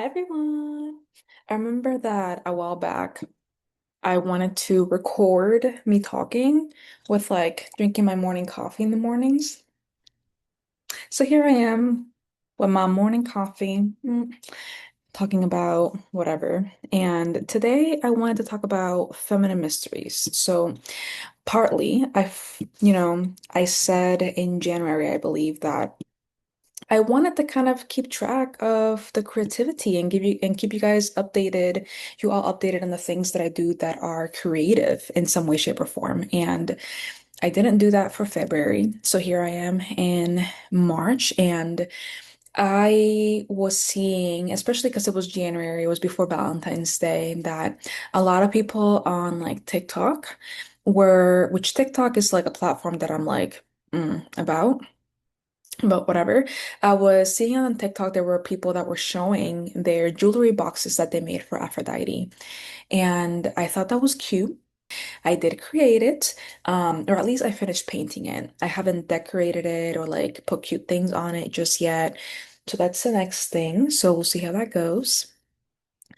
Everyone. I remember that a while back, I wanted to record me talking with like drinking my morning coffee in the mornings. So here I am with my morning coffee, talking about whatever. And today I wanted to talk about feminine mysteries. So partly, I said in January, I believe that I wanted to kind of keep track of the creativity and keep you guys updated, you all updated on the things that I do that are creative in some way, shape, or form. And I didn't do that for February. So here I am in March, and I was seeing, especially because it was January, it was before Valentine's Day, that a lot of people on like TikTok which TikTok is like a platform that I'm like, about. But whatever. I was seeing on TikTok there were people that were showing their jewelry boxes that they made for Aphrodite. And I thought that was cute. I did create it, or at least I finished painting it. I haven't decorated it or like put cute things on it just yet. So that's the next thing. So we'll see how that goes.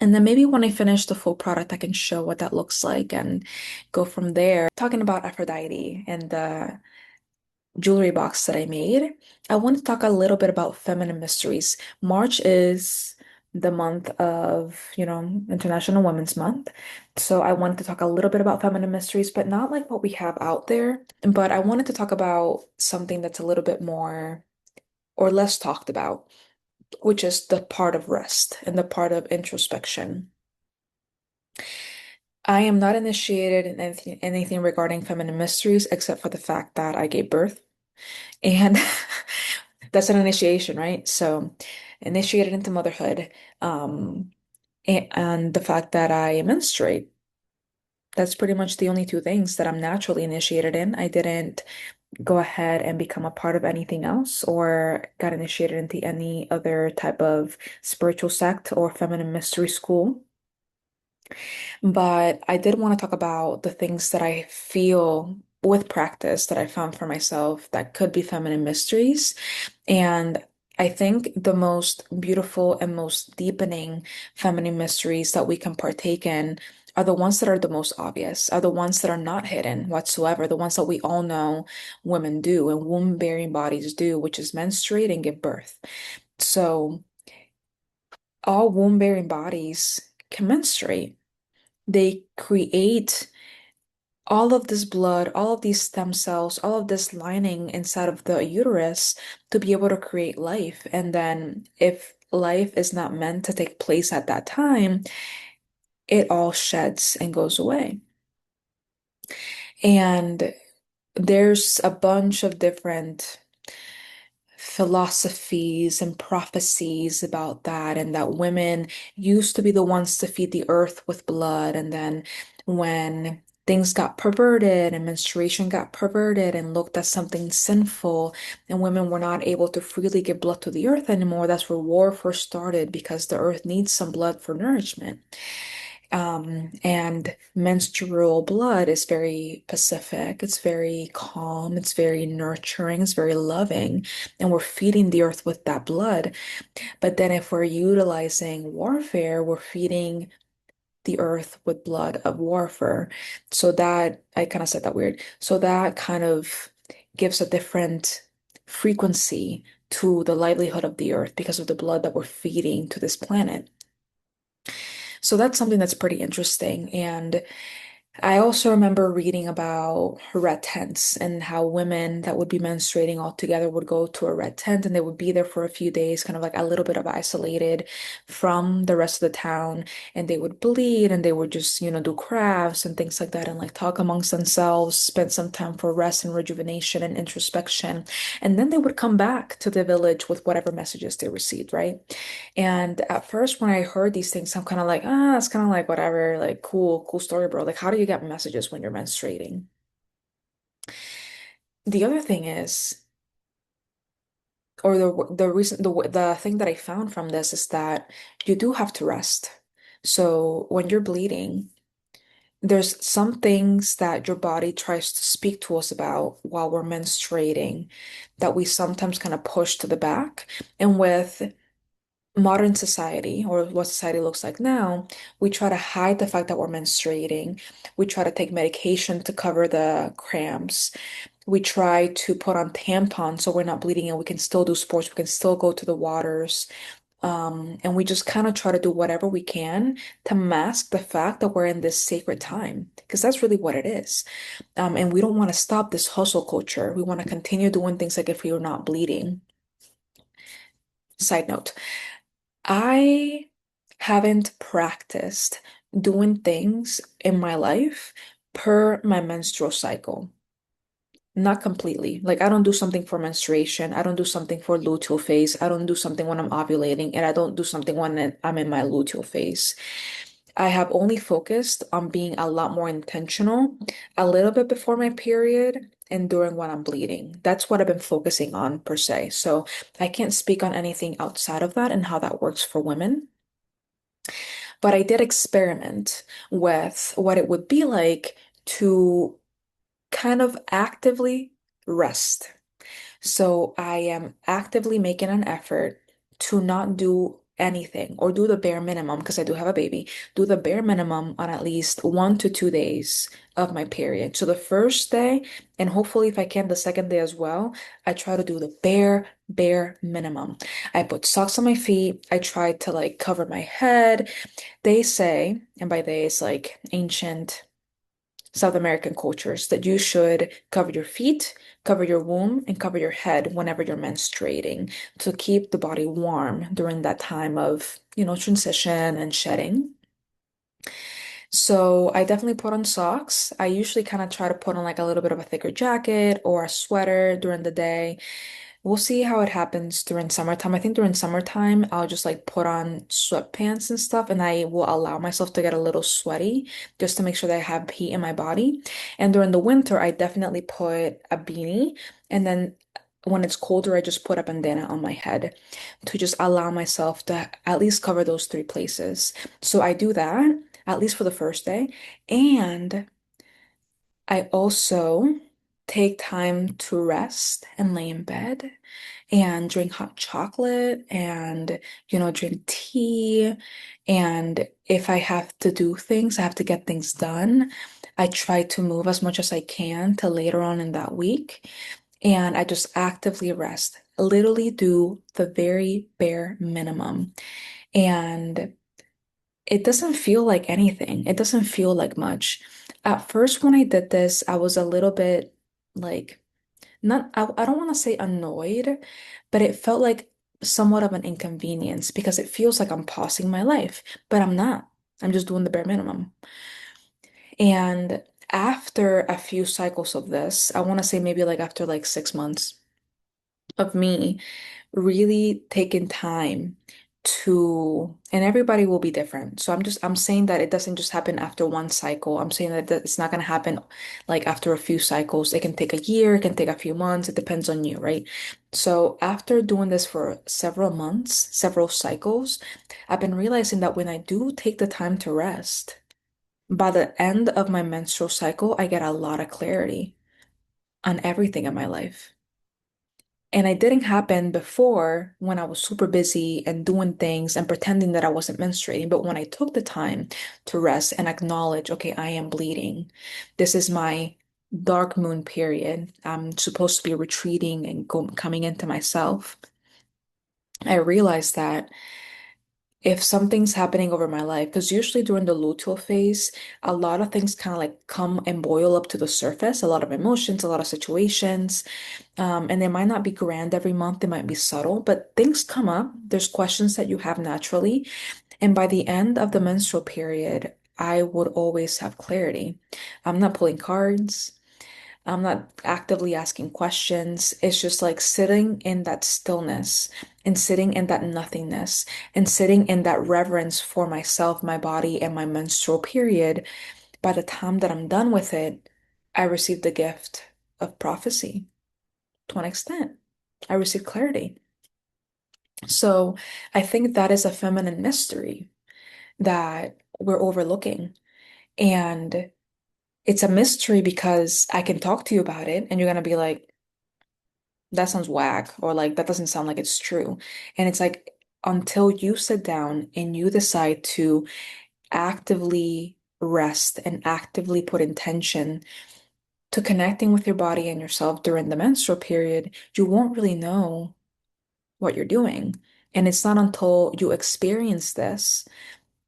And then maybe when I finish the full product, I can show what that looks like and go from there. Talking about Aphrodite and the jewelry box that I made, I want to talk a little bit about feminine mysteries. March is the month of, International Women's Month. So I wanted to talk a little bit about feminine mysteries, but not like what we have out there. But I wanted to talk about something that's a little bit more or less talked about, which is the part of rest and the part of introspection. I am not initiated in anything regarding feminine mysteries except for the fact that I gave birth. And that's an initiation, right? So initiated into motherhood, um, and the fact that I menstruate. That's pretty much the only two things that I'm naturally initiated in. I didn't go ahead and become a part of anything else or got initiated into any other type of spiritual sect or feminine mystery school. But I did want to talk about the things that I feel with practice that I found for myself that could be feminine mysteries. And I think the most beautiful and most deepening feminine mysteries that we can partake in are the ones that are the most obvious, are the ones that are not hidden whatsoever, the ones that we all know women do and womb-bearing bodies do, which is menstruate and give birth. So all womb-bearing bodies can menstruate. They create all of this blood, all of these stem cells, all of this lining inside of the uterus to be able to create life. And then if life is not meant to take place at that time, it all sheds and goes away. And there's a bunch of different philosophies and prophecies about that, and that women used to be the ones to feed the earth with blood. And then when things got perverted and menstruation got perverted and looked at something sinful, and women were not able to freely give blood to the earth anymore, that's where war first started because the earth needs some blood for nourishment. And menstrual blood is very pacific, it's very calm, it's very nurturing, it's very loving, and we're feeding the earth with that blood. But then if we're utilizing warfare, we're feeding the earth with blood of warfare. So that, I kind of said that weird. So that kind of gives a different frequency to the livelihood of the earth because of the blood that we're feeding to this planet. So that's something that's pretty interesting. And I also remember reading about red tents and how women that would be menstruating all together would go to a red tent and they would be there for a few days, kind of like a little bit of isolated from the rest of the town. And they would bleed and they would just, do crafts and things like that and like talk amongst themselves, spend some time for rest and rejuvenation and introspection. And then they would come back to the village with whatever messages they received, right? And at first, when I heard these things, I'm kind of like, it's kind of like whatever, like cool story, bro. Like, how do you get messages when you're menstruating? The other thing is, or the reason, the thing that I found from this is that you do have to rest. So when you're bleeding, there's some things that your body tries to speak to us about while we're menstruating that we sometimes kind of push to the back. And with modern society or what society looks like now, we try to hide the fact that we're menstruating. We try to take medication to cover the cramps. We try to put on tampons so we're not bleeding and we can still do sports. We can still go to the waters. And we just kind of try to do whatever we can to mask the fact that we're in this sacred time, because that's really what it is. And we don't want to stop this hustle culture. We want to continue doing things like if you're not bleeding. Side note, I haven't practiced doing things in my life per my menstrual cycle. Not completely. Like I don't do something for menstruation. I don't do something for luteal phase. I don't do something when I'm ovulating, and I don't do something when I'm in my luteal phase. I have only focused on being a lot more intentional a little bit before my period and during when I'm bleeding. That's what I've been focusing on per se. So I can't speak on anything outside of that and how that works for women. But I did experiment with what it would be like to kind of actively rest. So I am actively making an effort to not do anything or do the bare minimum because I do have a baby, do the bare minimum on at least 1 to 2 days of my period. So the first day, and hopefully if I can the second day as well, I try to do the bare minimum. I put socks on my feet. I try to like cover my head. They say, and by they it's like ancient South American cultures, that you should cover your feet, cover your womb, and cover your head whenever you're menstruating to keep the body warm during that time of, transition and shedding. So I definitely put on socks. I usually kind of try to put on like a little bit of a thicker jacket or a sweater during the day. We'll see how it happens during summertime. I think during summertime, I'll just like put on sweatpants and stuff, and I will allow myself to get a little sweaty just to make sure that I have heat in my body. And during the winter, I definitely put a beanie, and then when it's colder, I just put a bandana on my head to just allow myself to at least cover those three places. So I do that at least for the first day, and I also take time to rest and lay in bed and drink hot chocolate and, drink tea. And if I have to do things, I have to get things done. I try to move as much as I can to later on in that week. And I just actively rest, literally do the very bare minimum. And it doesn't feel like anything. It doesn't feel like much. At first, when I did this, I was a little bit like, not, I don't want to say annoyed, but it felt like somewhat of an inconvenience because it feels like I'm pausing my life, but I'm not. I'm just doing the bare minimum. And after a few cycles of this, I want to say maybe like after like 6 months of me really taking time to, and everybody will be different. So I'm saying that it doesn't just happen after one cycle. I'm saying that it's not going to happen like after a few cycles. It can take a year, it can take a few months. It depends on you, right? So after doing this for several months, several cycles, I've been realizing that when I do take the time to rest, by the end of my menstrual cycle, I get a lot of clarity on everything in my life. And it didn't happen before when I was super busy and doing things and pretending that I wasn't menstruating. But when I took the time to rest and acknowledge, okay, I am bleeding. This is my dark moon period. I'm supposed to be retreating and coming into myself. I realized that if something's happening over my life, because usually during the luteal phase, a lot of things kind of like come and boil up to the surface, a lot of emotions, a lot of situations. And they might not be grand every month, they might be subtle, but things come up. There's questions that you have naturally. And by the end of the menstrual period, I would always have clarity. I'm not pulling cards. I'm not actively asking questions. It's just like sitting in that stillness and sitting in that nothingness and sitting in that reverence for myself, my body, and my menstrual period. By the time that I'm done with it, I received the gift of prophecy to an extent. I received clarity. So I think that is a feminine mystery that we're overlooking. And it's a mystery because I can talk to you about it and you're going to be like, that sounds whack, or like, that doesn't sound like it's true. And it's like, until you sit down and you decide to actively rest and actively put intention to connecting with your body and yourself during the menstrual period, you won't really know what you're doing. And it's not until you experience this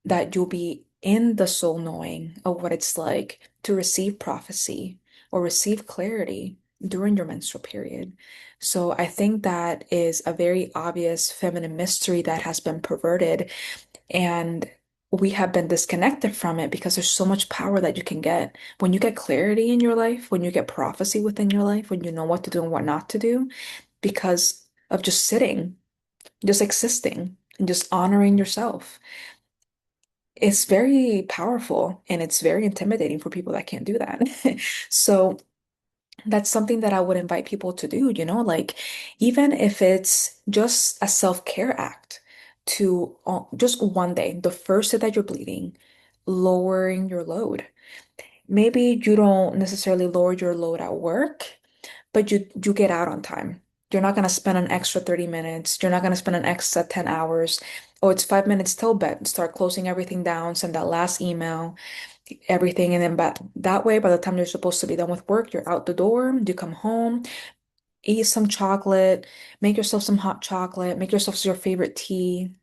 that you'll be in the soul knowing of what it's like to receive prophecy or receive clarity during your menstrual period. So I think that is a very obvious feminine mystery that has been perverted, and we have been disconnected from it because there's so much power that you can get when you get clarity in your life, when you get prophecy within your life, when you know what to do and what not to do, because of just sitting, just existing, and just honoring yourself. It's very powerful and it's very intimidating for people that can't do that. So that's something that I would invite people to do, like even if it's just a self-care act to just one day, the first day that you're bleeding, lowering your load. Maybe you don't necessarily lower your load at work, but you get out on time. You're not going to spend an extra 30 minutes. You're not going to spend an extra 10 hours. Oh, it's 5 minutes till bed. Start closing everything down, send that last email, everything. And then that way, by the time you're supposed to be done with work, you're out the door, you come home, eat some chocolate, make yourself some hot chocolate, make yourself your favorite tea.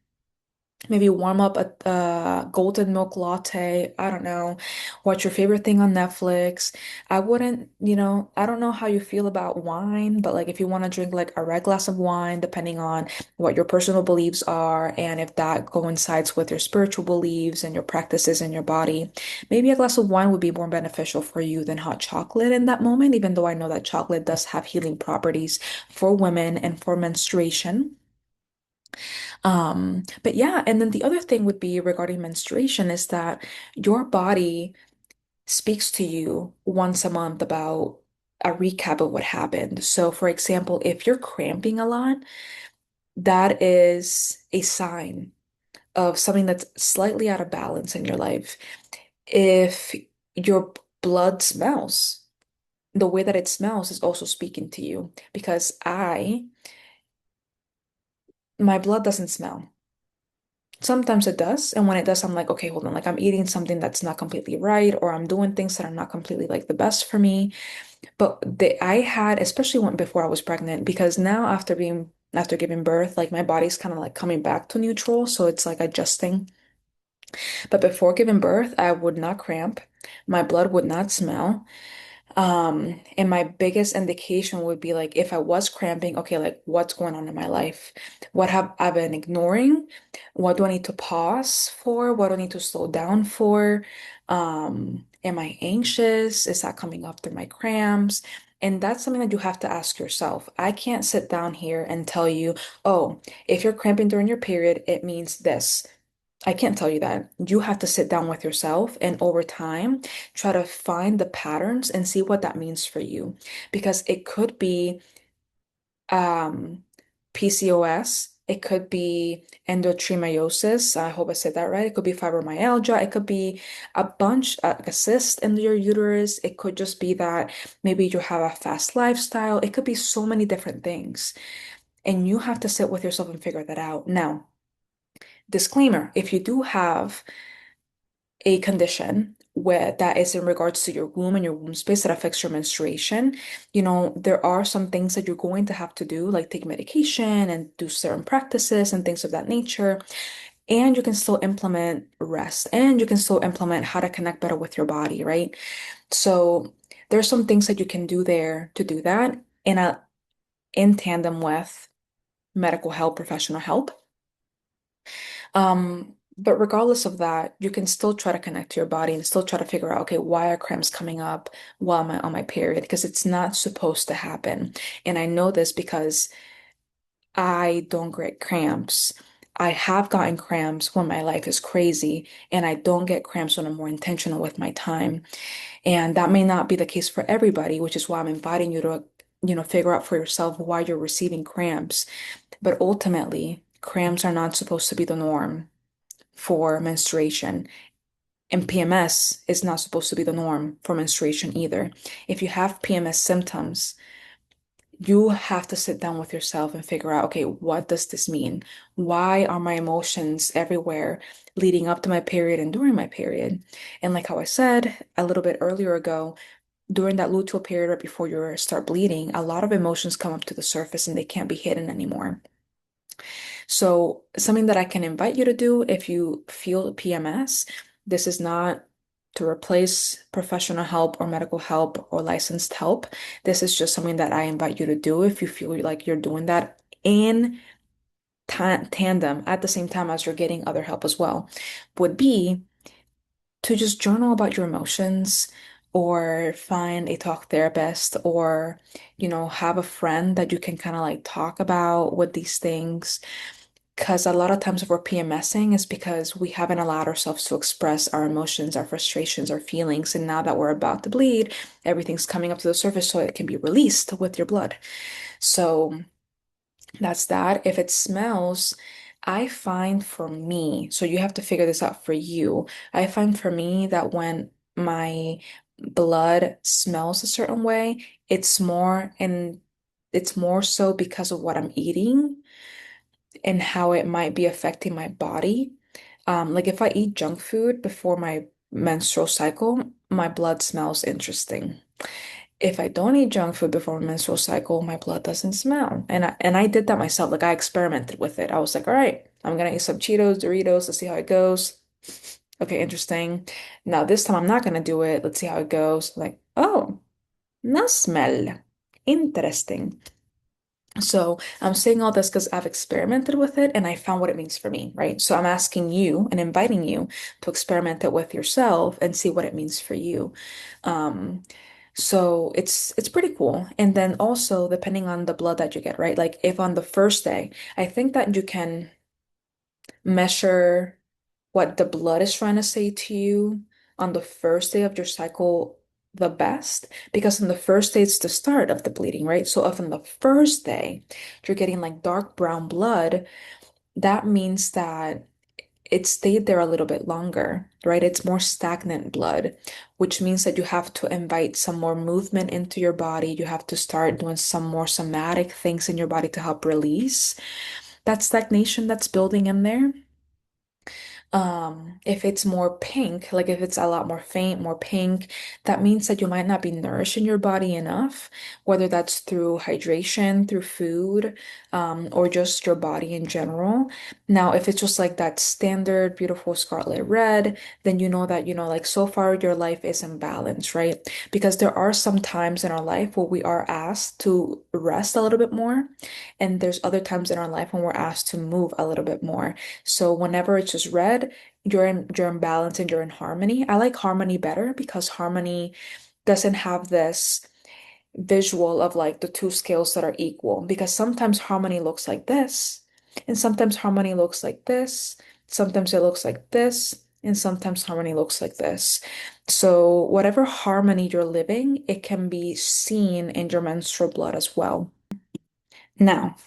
Maybe warm up a golden milk latte. I don't know. Watch your favorite thing on Netflix. I wouldn't, I don't know how you feel about wine, but like if you want to drink like a red glass of wine, depending on what your personal beliefs are and if that coincides with your spiritual beliefs and your practices in your body, maybe a glass of wine would be more beneficial for you than hot chocolate in that moment, even though I know that chocolate does have healing properties for women and for menstruation. But yeah, and then the other thing would be regarding menstruation is that your body speaks to you once a month about a recap of what happened. So, for example, if you're cramping a lot, that is a sign of something that's slightly out of balance in your life. If your blood smells, the way that it smells is also speaking to you because my blood doesn't smell. Sometimes it does. And when it does, I'm like, okay, hold on. Like I'm eating something that's not completely right, or I'm doing things that are not completely like the best for me. But I had, especially when before I was pregnant, because now after giving birth, like my body's kind of like coming back to neutral. So it's like adjusting. But before giving birth, I would not cramp. My blood would not smell. And my biggest indication would be like if I was cramping, okay, like what's going on in my life? What have I been ignoring? What do I need to pause for? What do I need to slow down for? Am I anxious? Is that coming up through my cramps? And that's something that you have to ask yourself. I can't sit down here and tell you, oh, if you're cramping during your period, it means this. I can't tell you that. You have to sit down with yourself and over time try to find the patterns and see what that means for you. Because it could be um, PCOS, it could be endometriosis. I hope I said that right. It could be fibromyalgia. It could be a bunch, like a cyst in your uterus. It could just be that maybe you have a fast lifestyle. It could be so many different things. And you have to sit with yourself and figure that out. Now, disclaimer, if you do have a condition where that is in regards to your womb and your womb space that affects your menstruation, there are some things that you're going to have to do, like take medication and do certain practices and things of that nature. And you can still implement rest and you can still implement how to connect better with your body, right? So there's some things that you can do there to do that in tandem with medical help, professional help. But regardless of that, you can still try to connect to your body and still try to figure out, okay, why are cramps coming up while I'm on my period? Because it's not supposed to happen. And I know this because I don't get cramps. I have gotten cramps when my life is crazy, and I don't get cramps when I'm more intentional with my time. And that may not be the case for everybody, which is why I'm inviting you to, figure out for yourself why you're receiving cramps. But ultimately, cramps are not supposed to be the norm for menstruation. And PMS is not supposed to be the norm for menstruation either. If you have PMS symptoms, You have to sit down with yourself and figure out, okay, what does this mean? Why are my emotions everywhere leading up to my period and during my period? And like how I said a little bit earlier ago, during that luteal period right before you start bleeding, a lot of emotions come up to the surface and they can't be hidden anymore. So, something that I can invite you to do if you feel PMS, this is not to replace professional help or medical help or licensed help. This is just something that I invite you to do if you feel like you're doing that in tandem at the same time as you're getting other help as well, would be to just journal about your emotions or find a talk therapist or, have a friend that you can kind of like talk about with these things. Because a lot of times if we're PMSing is because we haven't allowed ourselves to express our emotions, our frustrations, our feelings. And now that we're about to bleed, everything's coming up to the surface so it can be released with your blood. So that's that. If it smells, I find for me, so you have to figure this out for you. I find for me that when my blood smells a certain way, it's more so because of what I'm eating and how it might be affecting my body. Like if I eat junk food before my menstrual cycle, my blood smells interesting. If I don't eat junk food before my menstrual cycle, my blood doesn't smell. And I did that myself. Like I experimented with it. I was like, all right, I'm gonna eat some Cheetos, Doritos, let's see how it goes. Okay, interesting. Now this time I'm not gonna do it. Let's see how it goes. Like, oh, no smell. Interesting. So I'm saying all this because I've experimented with it and I found what it means for me, right? So I'm asking you and inviting you to experiment it with yourself and see what it means for you. Um, so it's pretty cool. And then also depending on the blood that you get, right? Like if on the first day, I think that you can measure what the blood is trying to say to you on the first day of your cycle the best because on the first day it's the start of the bleeding, right? So if on the first day you're getting like dark brown blood, that means that it stayed there a little bit longer, right? It's more stagnant blood, which means that you have to invite some more movement into your body. You have to start doing some more somatic things in your body to help release that stagnation that's building in there. If it's more pink, like if it's a lot more faint, more pink, that means that you might not be nourishing your body enough, whether that's through hydration, through food, or just your body in general. Now, if it's just like that standard beautiful scarlet red, then you know that, like so far your life is in balance, right? Because there are some times in our life where we are asked to rest a little bit more, and there's other times in our life when we're asked to move a little bit more. So whenever it's just red, you're in balance and you're in harmony. I like harmony better because harmony doesn't have this visual of like the two scales that are equal because sometimes harmony looks like this and sometimes harmony looks like this. Sometimes it looks like this and sometimes harmony looks like this. So whatever harmony you're living, it can be seen in your menstrual blood as well. Now,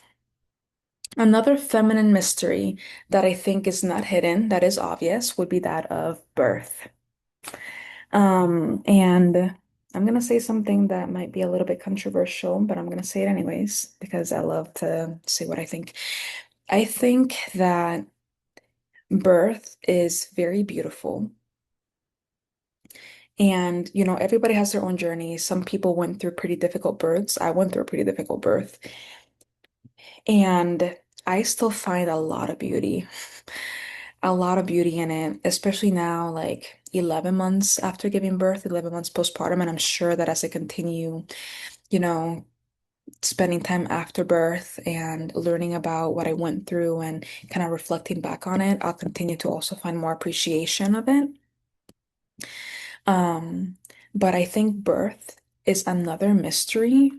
another feminine mystery that I think is not hidden, that is obvious, would be that of birth. And I'm gonna say something that might be a little bit controversial, but I'm gonna say it anyways because I love to say what I think. I think that birth is very beautiful. And, everybody has their own journey. Some people went through pretty difficult births. I went through a pretty difficult birth. And I still find a lot of beauty in it, especially now, like 11 months after giving birth, 11 months postpartum. And I'm sure that as I continue, you know, spending time after birth and learning about what I went through and kind of reflecting back on it, I'll continue to also find more appreciation of it. Um, but I think birth is another mystery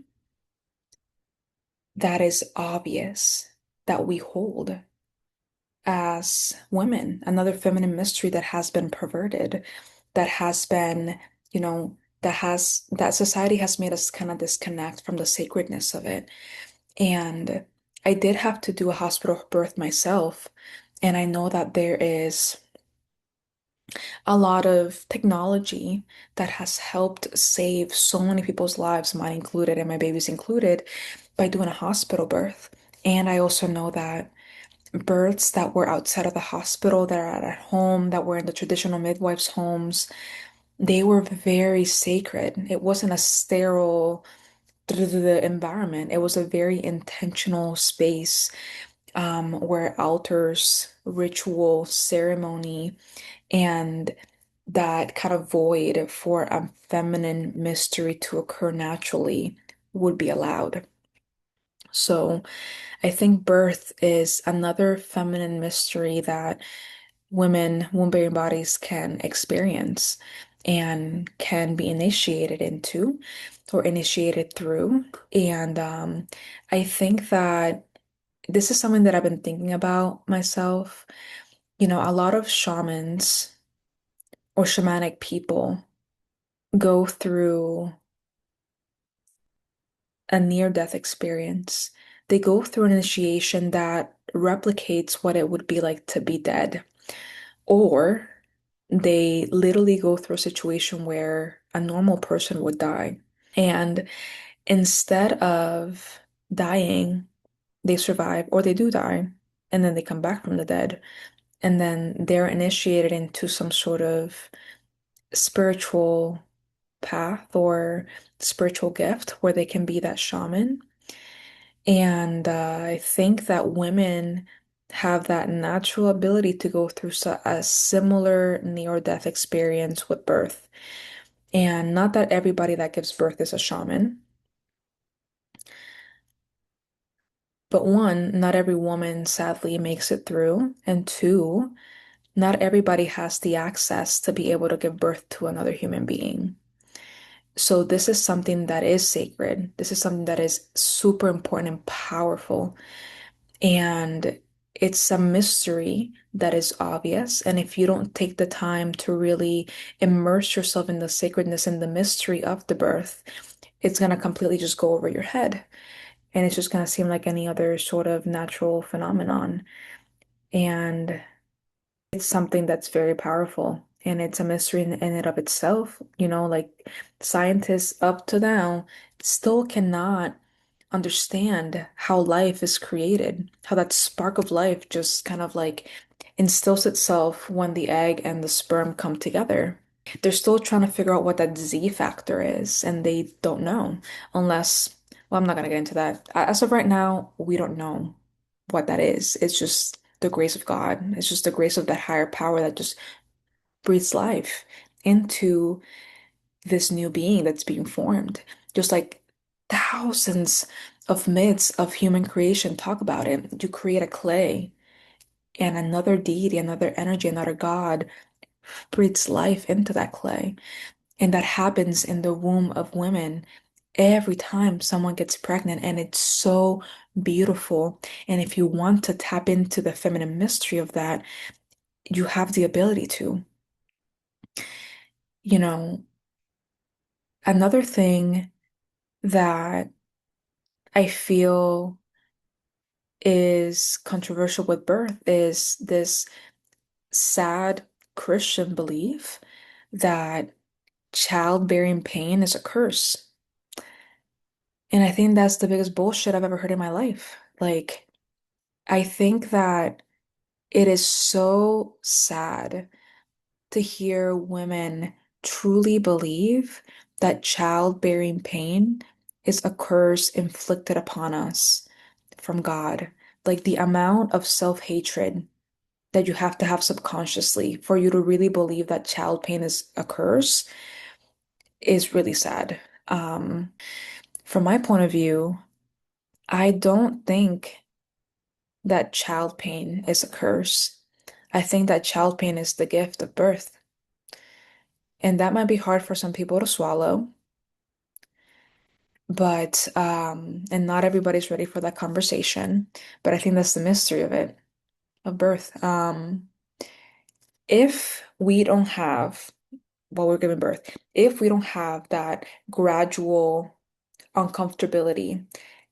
that is obvious that we hold as women, another feminine mystery that has been perverted, that has been, that society has made us kind of disconnect from the sacredness of it. And I did have to do a hospital birth myself, and I know that there is a lot of technology that has helped save so many people's lives, mine included and my baby's included, by doing a hospital birth. And I also know that births that were outside of the hospital, that are at home, that were in the traditional midwives' homes, they were very sacred. It wasn't a sterile environment. It was a very intentional space where altars, ritual, ceremony, and that kind of void for a feminine mystery to occur naturally would be allowed. So I think birth is another feminine mystery that women, womb-bearing bodies can experience and can be initiated into or initiated through. And I think that this is something that I've been thinking about myself. You know, a lot of shamans or shamanic people go through a near-death experience. They go through an initiation that replicates what it would be like to be dead, or they literally go through a situation where a normal person would die. And instead of dying, they survive or they do die, and then they come back from the dead, and then they're initiated into some sort of spiritual path or spiritual gift where they can be that shaman. And I think that women have that natural ability to go through a similar near-death experience with birth. And not that everybody that gives birth is a shaman, but one, not every woman sadly makes it through. And two, not everybody has the access to be able to give birth to another human being. So this is something that is sacred. This is something that is super important and powerful. And it's a mystery that is obvious. And if you don't take the time to really immerse yourself in the sacredness and the mystery of the birth, it's going to completely just go over your head. And it's just going to seem like any other sort of natural phenomenon. And it's something that's very powerful. And it's a mystery in and of itself. You know, like scientists up to now still cannot understand how life is created, how that spark of life just kind of like instills itself when the egg and the sperm come together. They're still trying to figure out what that Z factor is, and they don't know unless, well, I'm not going to get into that. As of right now, we don't know what that is. It's just the grace of God. It's just the grace of that higher power that just breathes life into this new being that's being formed. Just like thousands of myths of human creation talk about it. You create a clay, and another deity, another energy, another God breathes life into that clay. And that happens in the womb of women every time someone gets pregnant. And it's so beautiful. And if you want to tap into the feminine mystery of that, you have the ability to. You know, another thing that I feel is controversial with birth is this sad Christian belief that childbearing pain is a curse. And I think that's the biggest bullshit I've ever heard in my life. Like, I think that it is so sad to hear women truly believe that childbearing pain is a curse inflicted upon us from God. Like the amount of self-hatred that you have to have subconsciously for you to really believe that child pain is a curse is really sad. From my point of view, I don't think that child pain is a curse. I think that child pain is the gift of birth. And that might be hard for some people to swallow, but and not everybody's ready for that conversation. But I think that's the mystery of it, of birth. If we don't have, while we're giving birth, if we don't have that gradual uncomfortability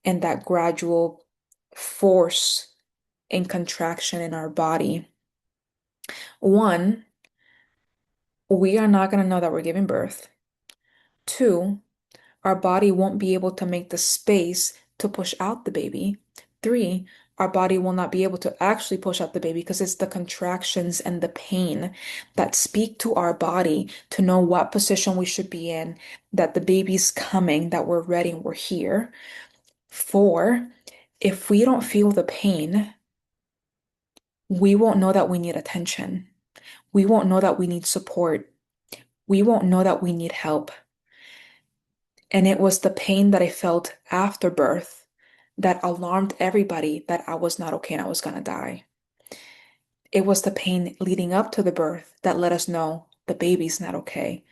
and that gradual force and contraction in our body, one, We are not going to know that we're giving birth. Two, our body won't be able to make the space to push out the baby. Three, our body will not be able to actually push out the baby because it's the contractions and the pain that speak to our body to know what position we should be in, that the baby's coming, that we're ready, and we're here. Four, if we don't feel the pain, we won't know that we need attention. We won't know that we need support. We won't know that we need help. And it was the pain that I felt after birth that alarmed everybody that I was not okay and I was gonna die. It was the pain leading up to the birth that let us know the baby's not okay.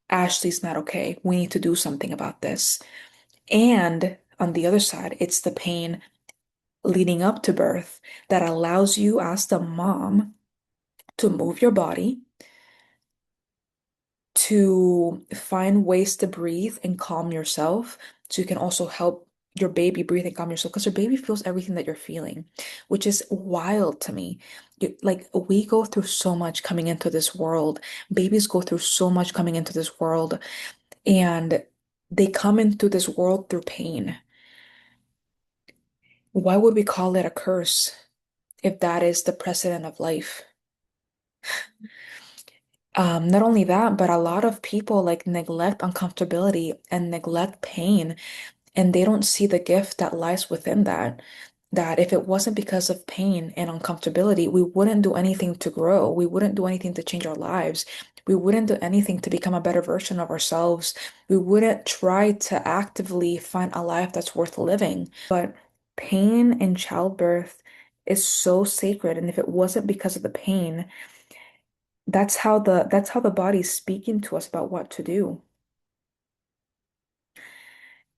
Ashley's not okay. We need to do something about this. And on the other side, it's the pain leading up to birth that allows you as the mom to move your body, to find ways to breathe and calm yourself so you can also help your baby breathe and calm yourself because your baby feels everything that you're feeling, which is wild to me. Like we go through so much coming into this world. Babies go through so much coming into this world, and they come into this world through pain. Why would we call it a curse if that is the precedent of life? Not only that, but a lot of people like neglect uncomfortability and neglect pain, and they don't see the gift that lies within that. That if it wasn't because of pain and uncomfortability, we wouldn't do anything to grow. We wouldn't do anything to change our lives. We wouldn't do anything to become a better version of ourselves. We wouldn't try to actively find a life that's worth living. But pain in childbirth is so sacred, and if it wasn't because of the pain, that's how the body's speaking to us about what to do.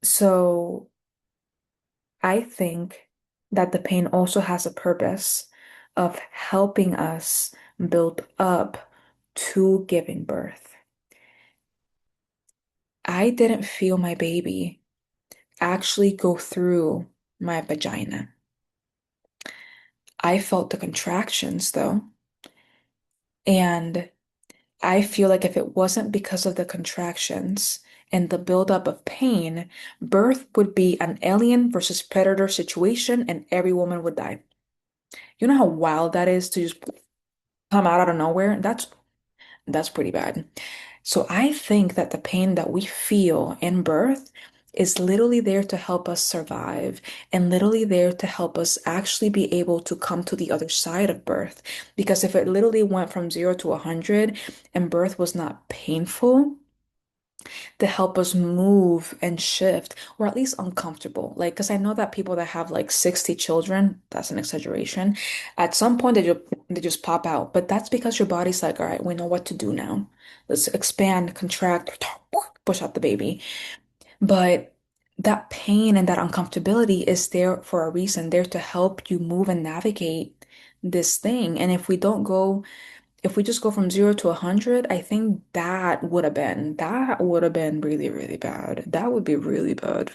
So I think that the pain also has a purpose of helping us build up to giving birth. I didn't feel my baby actually go through my vagina. I felt the contractions though, and I feel like if it wasn't because of the contractions and the buildup of pain, birth would be an alien versus predator situation and every woman would die. You know how wild that is to just come out of nowhere? That's pretty bad. So I think that the pain that we feel in birth is literally there to help us survive and literally there to help us actually be able to come to the other side of birth. Because if it literally went from 0 to 100 and birth was not painful, to help us move and shift, or at least uncomfortable. Like, because I know that people that have like 60 children, that's an exaggeration, at some point they just pop out. But that's because your body's like, all right, we know what to do now. Let's expand, contract, push out the baby. But that pain and that uncomfortability is there for a reason, there to help you move and navigate this thing. And if we just go from 0 to 100, I think that would have been really, really bad. That would be really bad.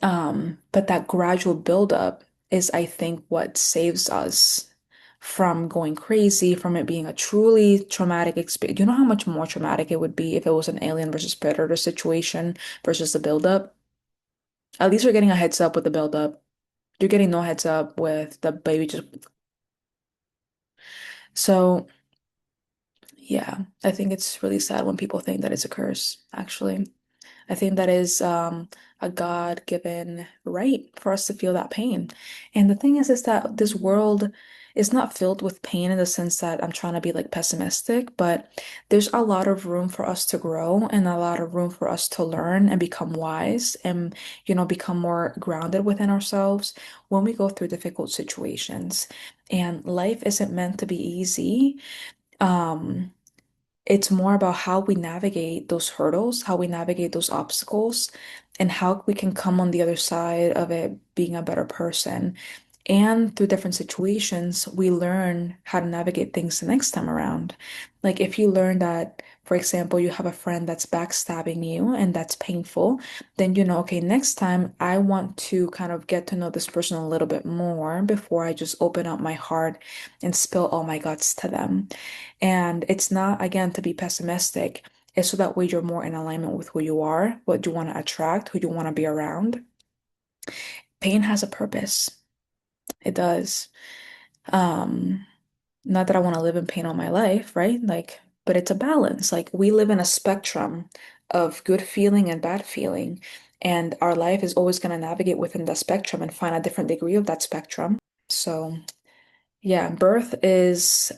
But that gradual buildup is, I think, what saves us from going crazy, from it being a truly traumatic experience. You know how much more traumatic it would be if it was an alien versus predator situation versus the buildup? At least you're getting a heads up with the buildup. You're getting no heads up with the baby just. So. Yeah, I think it's really sad when people think that it's a curse, actually. I think that is a God-given right for us to feel that pain. And the thing is that this world is not filled with pain in the sense that I'm trying to be like pessimistic, but there's a lot of room for us to grow and a lot of room for us to learn and become wise and, become more grounded within ourselves when we go through difficult situations. And life isn't meant to be easy. Um, it's more about how we navigate those hurdles, how we navigate those obstacles, and how we can come on the other side of it being a better person. And through different situations, we learn how to navigate things the next time around. Like if you learn that, for example, you have a friend that's backstabbing you and that's painful, then you know, okay, next time I want to kind of get to know this person a little bit more before I just open up my heart and spill all my guts to them. And it's not, again, to be pessimistic. It's so that way you're more in alignment with who you are, what you want to attract, who you want to be around. Pain has a purpose. It does. Um, Not that I want to live in pain all my life, right? Like, but it's a balance. Like we live in a spectrum of good feeling and bad feeling, and our life is always going to navigate within the spectrum and find a different degree of that spectrum. So, yeah, birth is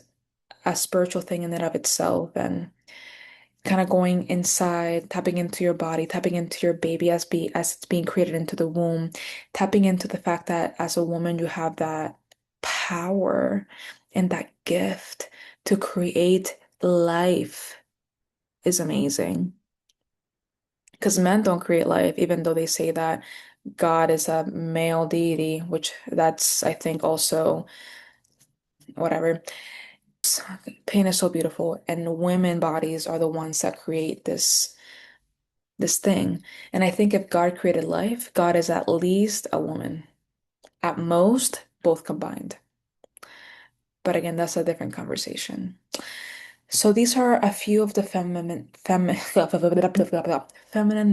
a spiritual thing in and of itself, and kind of going inside, tapping into your body, tapping into your baby as it's being created into the womb, tapping into the fact that as a woman you have that power and that gift to create life is amazing. Because men don't create life, even though they say that God is a male deity, which that's, I think, also whatever. Pain is so beautiful, and women bodies are the ones that create this thing. And I think if God created life, God is at least a woman, at most, both combined. But again, that's a different conversation. So these are a few of the feminine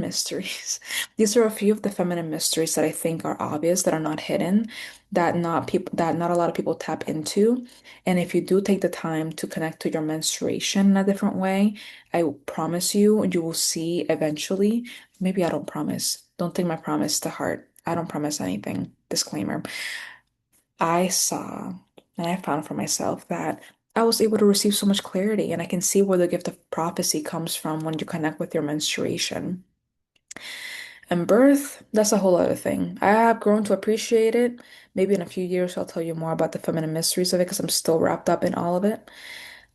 mysteries. These are a few of the feminine mysteries that I think are obvious, that are not hidden, that not a lot of people tap into. And if you do take the time to connect to your menstruation in a different way, I promise you, you will see eventually. Maybe I don't promise. Don't take my promise to heart. I don't promise anything. Disclaimer. I saw and I found for myself that I was able to receive so much clarity, and I can see where the gift of prophecy comes from when you connect with your menstruation. And birth, that's a whole other thing. I have grown to appreciate it. Maybe in a few years, I'll tell you more about the feminine mysteries of it because I'm still wrapped up in all of it.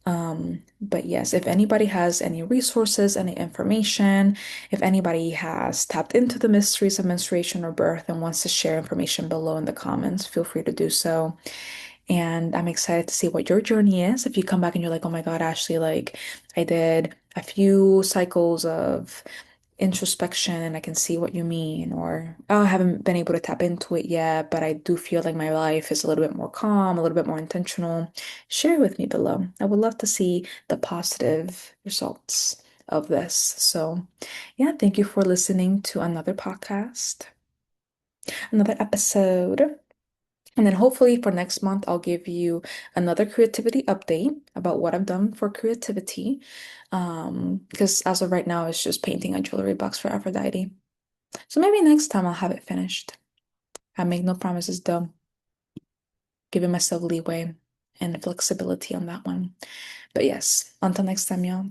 But yes, if anybody has any resources, any information, if anybody has tapped into the mysteries of menstruation or birth and wants to share information below in the comments, feel free to do so. And I'm excited to see what your journey is. If you come back and you're like, oh my God, Ashley, like I did a few cycles of introspection and I can see what you mean, or oh, I haven't been able to tap into it yet, but I do feel like my life is a little bit more calm, a little bit more intentional. Share with me below. I would love to see the positive results of this. So, yeah, thank you for listening to another podcast, another episode. And then hopefully for next month, I'll give you another creativity update about what I've done for creativity. Because as of right now, it's just painting a jewelry box for Aphrodite. So maybe next time I'll have it finished. I make no promises though, giving myself leeway and flexibility on that one. But yes, until next time, y'all.